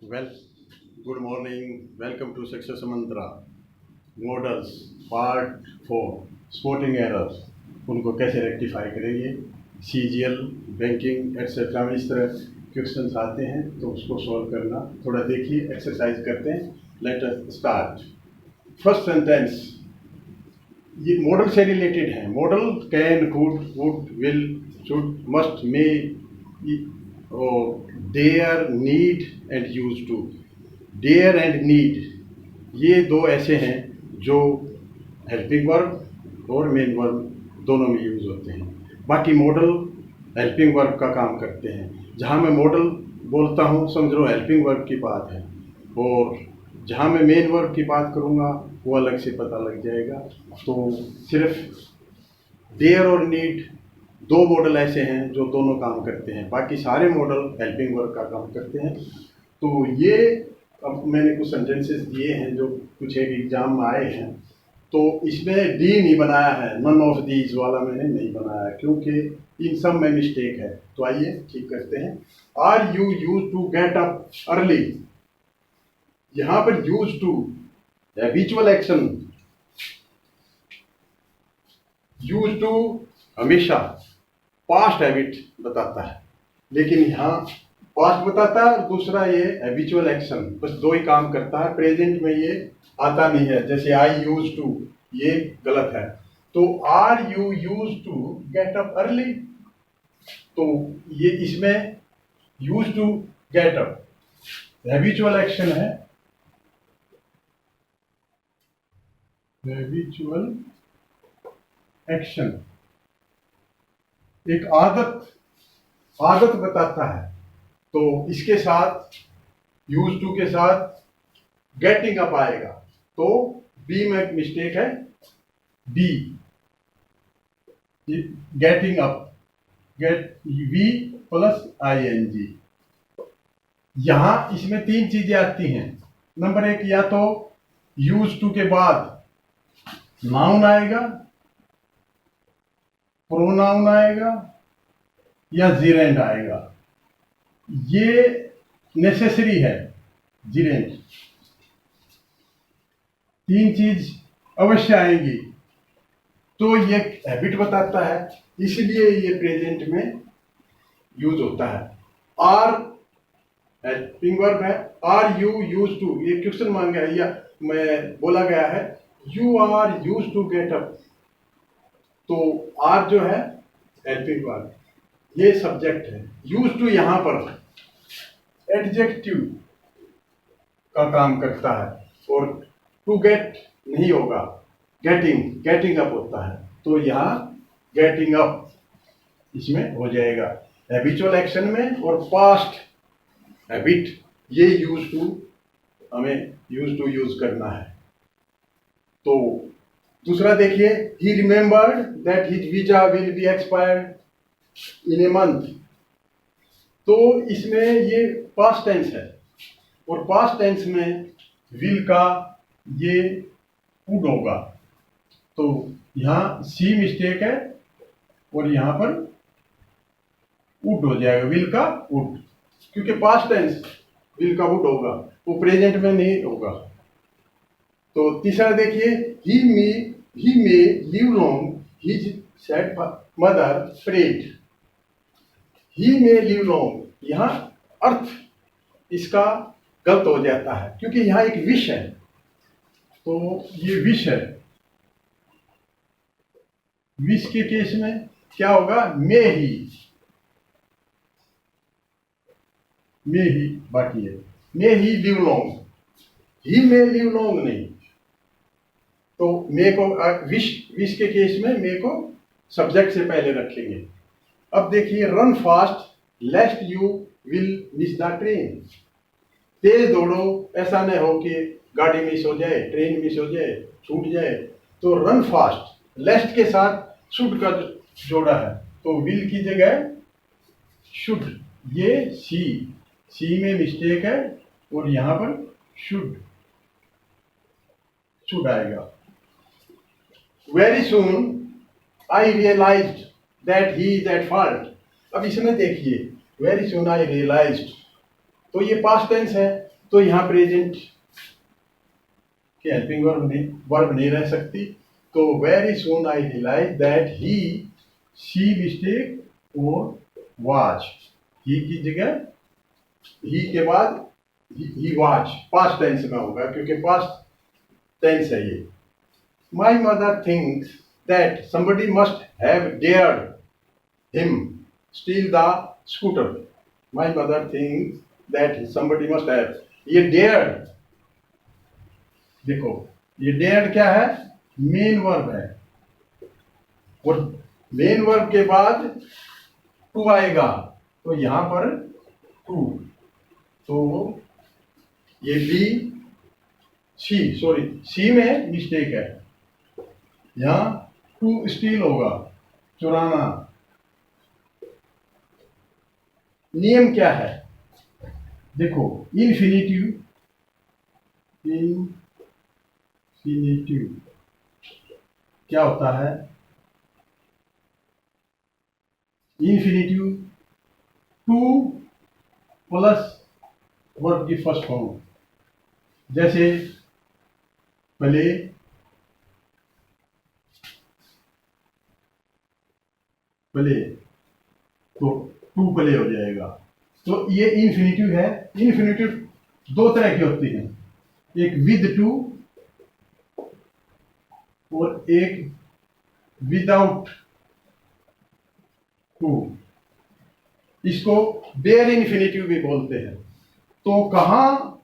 Well, good morning. Welcome to Success Mantra. Models part 4 sporting errors उनको कैसे rectify करेंगे। CGL banking etcetera में इस तरह क्वेश्चंस आते हैं तो उसको सॉल्व करना थोड़ा देखिए, एक्सरसाइज करते हैं। Let us start. First sentence ये मॉडल से रिलेटेड है। Model can, could, would, will, should, must, may और dare, need and use to. Dare and need ये दो ऐसे हैं जो हेल्पिंग वर्ब और मेन वर्ब दोनों में यूज होते हैं। बाकी मॉडल हेल्पिंग वर्ब का काम करते हैं। जहाँ मैं मॉडल बोलता हूँ समझ लो हेल्पिंग वर्ब की बात है, और जहाँ मैं मेन वर्ब की बात करूँगा वो अलग से पता लग जाएगा। तो सिर्फ डेयर और नीड दो मॉडल ऐसे हैं जो दोनों काम करते हैं, बाकी सारे मॉडल हेल्पिंग वर्ब का काम करते हैं। तो ये अब मैंने कुछ सेंटेंसेस दिए हैं जो कुछ एक एग्जाम में आए हैं, तो इसमें डी नहीं बनाया है, नन ऑफ दीज वाला मैंने नहीं बनाया क्योंकि इन सब में मिस्टेक है। तो आइए ठीक करते हैं। Are you use to get up early, यहां पर use to habitual action. Use to हमेशा पास्ट हैबिट बताता है, लेकिन यहाँ पास्ट बताता है और दूसरा ये हैबिचुअल एक्शन, बस दो ही काम करता है। प्रेजेंट में ये आता नहीं है, जैसे आई यूज टू, ये गलत है। तो are you use to get up early, तो ये इसमें use to get up habitual action है। हैबिचुअल एक्शन एक आदत बताता है, तो इसके साथ यूज टू के साथ गेटिंग अप आएगा। तो बी में मिस्टेक है, B getting up, get V plus I N G. यहां इसमें तीन चीजें आती हैं। नंबर एक, या तो यूज टू के बाद नाउन आएगा, प्रोनाउन आएगा या जीरेंड आएगा। ये नेसेसरी है, जीरेंड, तीन चीज अवश्य आएंगी। तो ये हैबिट बताता है, इसलिए ये प्रेजेंट में यूज होता है। आर हेल्पिंग वर्ब है। आर यू यूज टू, ये क्वेश्चन मांगा है या मैं बोला गया है you are use to get up, तो आर जो है हेल्पिंग वर्ब, ये सब्जेक्ट है। यूज टू यहां पर एडजेक्टिव का काम करता है, और टू गेट नहीं होगा, गेटिंग अप होता है। तो यहाँ गेटिंग अप इसमें हो जाएगा हैबिचुअल एक्शन में, और पास्ट हैबिट ये यूज टू, हमें यूज करना है। तो दूसरा देखिए, ही remembered that his visa will be expired in a month. तो इसमें ये पास्ट टेंस है, और पास्ट टेंस में विल का ये वुड होगा। तो यहाँ सी मिस्टेक है और यहाँ पर वुड हो जाएगा, विल का वुड, क्योंकि पास्ट टेंस विल का वुड होगा, वो प्रेजेंट में नहीं होगा। तो तीसरा देखिए, he may live long his said mother prayed. He may live long, यहाँ अर्थ इसका गलत हो जाता है क्योंकि यहाँ एक विश है, तो ये विश है। विश के केस में क्या होगा, मे ही बाकी है, may he live long, he may live long नहीं। तो मे को विश के केस में मे को सब्जेक्ट से पहले रखेंगे। अब देखिए, run fast lest you will miss the train. तेज दौड़ो, ऐसा न हो कि गाड़ी मिस हो जाए, ट्रेन मिस हो जाए, छूट जाए। तो रन फास्ट, लेस्ट के साथ शुड का जोड़ा है, तो विल की जगह शुड। ये सी में मिस्टेक है और यहां पर शुड आएगा। Very soon I realized that he is at fault. अब इसमें देखिए, वेरी सुन आई रियलाइज्ड, तो ये पास्ट टेंस है, तो यहाँ प्रेजेंट के हेल्पिंग वर्ब नहीं रह सकती। तो very soon I realize that he she mistake और वाज, ही की जगह ही के बाद ही वाज पास्ट टेंस में होगा, क्योंकि पास्ट टेंस है ये। My mother thinks that somebody must have dared him steal the scooter. My mother thinks that somebody must have, ये dared, देखो ये dared क्या है, मेन वर्ब है, और मेन वर्ब के बाद टू आएगा, तो यहां पर टू, तो ये बी सी में मिस्टेक है, यहां टू स्टील होगा, चुराना। नियम क्या है, देखो इन्फिनिटिव क्या होता है, इन्फिनिटिव टू प्लस वर्ब की फर्स्ट फॉर्म, जैसे प्ले, तो टू प्ले हो जाएगा। तो ये इन्फिनिटिव है। इन्फिनिटिव दो तरह की होती हैं, एक विद टू और एक विदाउट टू, इसको बेयर इन्फिनिटिव भी बोलते हैं। तो कहाँ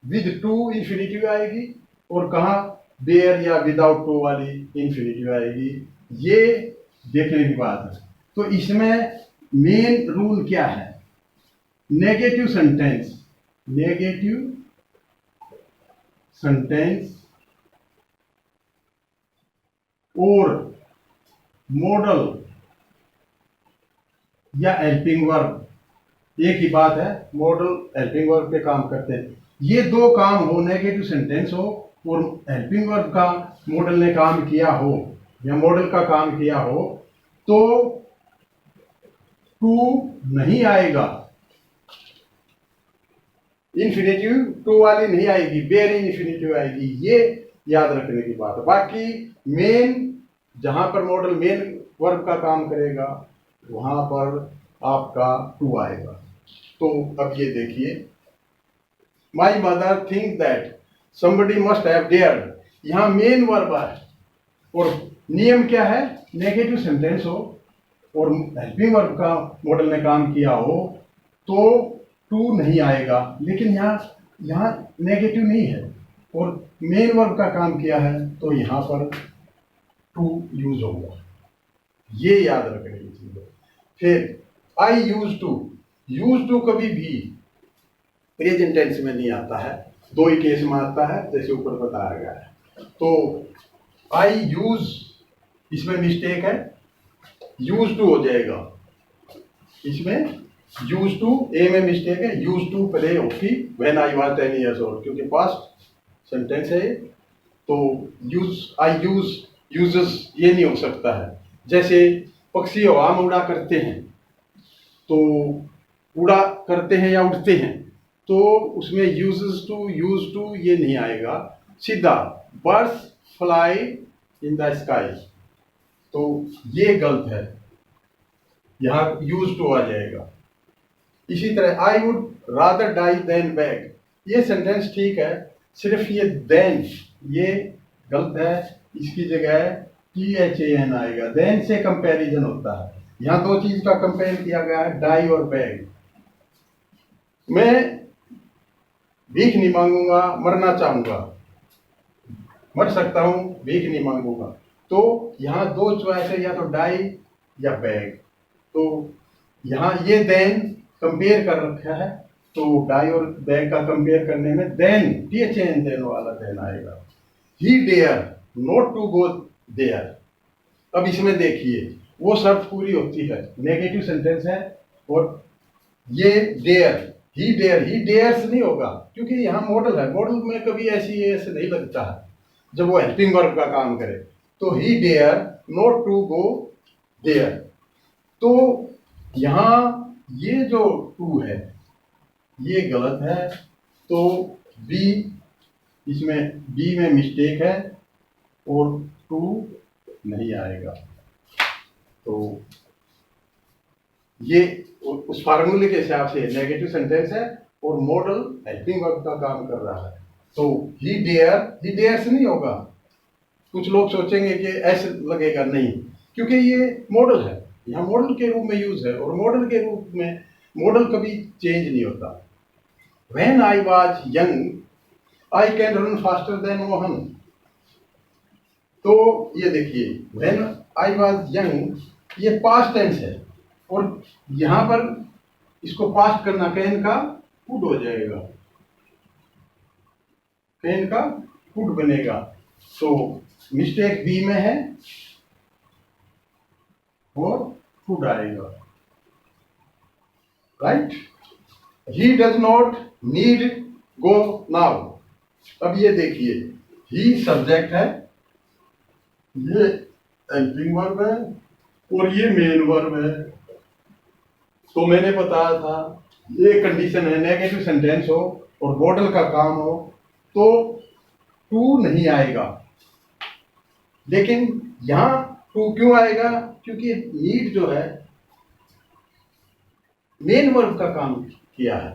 विद टू इन्फिनिटिव आएगी और कहाँ बेयर या विदाउट टू वाली इन्फिनिटिव आएगी, ये देखने की बात है। तो इसमें मेन रूल क्या है, नेगेटिव सेंटेंस और मॉडल या हेल्पिंग वर्ब, एक ही बात है, मॉडल हेल्पिंग वर्ब पे काम करते हैं। ये दो काम हो, नेगेटिव सेंटेंस हो और हेल्पिंग वर्ब का मॉडल ने काम किया हो या मॉडल का काम किया हो, तो टू नहीं आएगा, इन्फिनिटिव टू वाली नहीं आएगी, बेयर इन्फिनिटिव आएगी, ये याद रखने की बात है। बाकी मेन जहां पर मॉडल मेन वर्ब का काम करेगा वहां पर आपका टू आएगा। तो अब ये देखिए, my mother think that somebody must have dared, यहां मेन वर्ब है और नियम क्या है, नेगेटिव सेंटेंस हो और हेल्पिंग वर्ब का मॉडल ने काम किया हो तो टू नहीं आएगा। लेकिन यहाँ नेगेटिव नहीं है और मेन वर्ब का काम किया है, तो यहाँ पर टू यूज होगा, ये याद रखने की चीज है। फिर आई यूज टू कभी भी प्रेजेंट टेंस में नहीं आता है, दो ही केस में आता है जैसे ऊपर बताया गया है। तो आई यूज, इसमें मिस्टेक है, यूज टू हो जाएगा, इसमें यूज टू ए में मिस्टेक है, use to play hockey when I was 10 years old, क्योंकि पास्ट सेंटेंस है। तो आई यूजेस ये नहीं हो सकता है। जैसे पक्षी हवा में उड़ा करते हैं, तो उड़ा करते हैं या उड़ते हैं, तो उसमें यूज टू ये नहीं आएगा, सीधा birds fly in the sky, तो ये गलत है, यहाँ यूज टू आ जाएगा। इसी तरह I would rather die than beg, ये सेंटेंस ठीक है, सिर्फ ये देन ये गलत है, इसकी जगह THAN आएगा, देन से कंपैरिजन होता है। यहाँ दो चीज का कंपेयर किया गया है, डाई और बैग। मैं भीख नहीं मांगूंगा, मरना चाहूंगा, मर सकता हूं, भीख नहीं मांगूंगा। तो यहाँ दो चॉइस है, या तो डाई या बैग। तो यहाँ ये देन कंपेयर कर रखा है, तो डाई और बैग का कंपेयर करने में देन THAN देन वाला देन आएगा। He dare not to go there, अब इसमें देखिए वो शर्त पूरी होती है, नेगेटिव सेंटेंस है और ये डेयर, ही डेयर्स नहीं होगा, क्योंकि यहाँ मॉडल है, मॉडल में कभी ऐसे नहीं लगता है जब वो हेल्पिंग वर्ब का काम करे। तो he dare not to go there, तो यहाँ ये जो टू है ये गलत है, तो बी, इसमें बी में मिस्टेक है और टू नहीं आएगा। तो ये उस फार्मूले के हिसाब से नेगेटिव सेंटेंस है और मॉडल हेल्पिंग वर्ब का काम कर रहा है। तो ही डेयर से नहीं होगा। कुछ लोग सोचेंगे कि ऐसे लगेगा, नहीं, क्योंकि ये मॉडल है, यहाँ मॉडल के रूप में यूज है और मॉडल के रूप में मॉडल कभी चेंज नहीं होता। When I was young, I can run faster than Mohan. तो ये देखिए, when I was young ये पास्ट टेंस है और यहां पर इसको पास्ट करना कैन का कुड हो जाएगा, कैन का कुड बनेगा। तो मिस्टेक बी में है और कुड आएगा, right. He does not need go now. अब ये देखिए, ही सब्जेक्ट है, ये हेल्पिंग वर्ब है और ये मेन वर्ब है। तो मैंने बताया था ये कंडीशन है, नेगेटिव सेंटेंस हो और मॉडल का काम हो तो टू नहीं आएगा। लेकिन यहां टू क्यों आएगा? क्योंकि नीड जो है मेन वर्ब का काम किया है।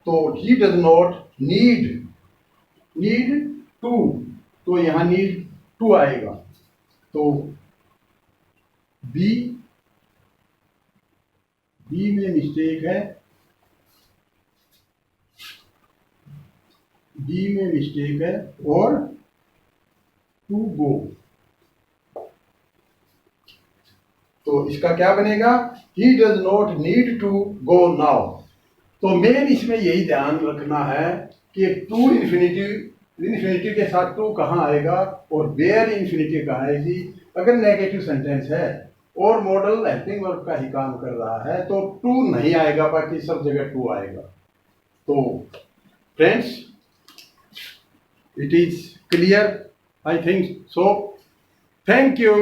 तो he does not need to, तो यहां नीड टू आएगा। तो बी में मिस्टेक है, बी में मिस्टेक है और टू गो। तो इसका क्या बनेगा? He does not need to go now. तो मेन इसमें यही ध्यान रखना है कि टू इन्फिनिटिव के साथ टू कहाँ आएगा और वेयर इन्फिनिटिव कहाँ आएगी। अगर नेगेटिव सेंटेंस है और मॉडल हेल्पिंग वर्ब का ही काम कर रहा है तो टू नहीं आएगा, बाकी सब जगह टू आएगा। तो friends, it is clear, I think so. Thank you.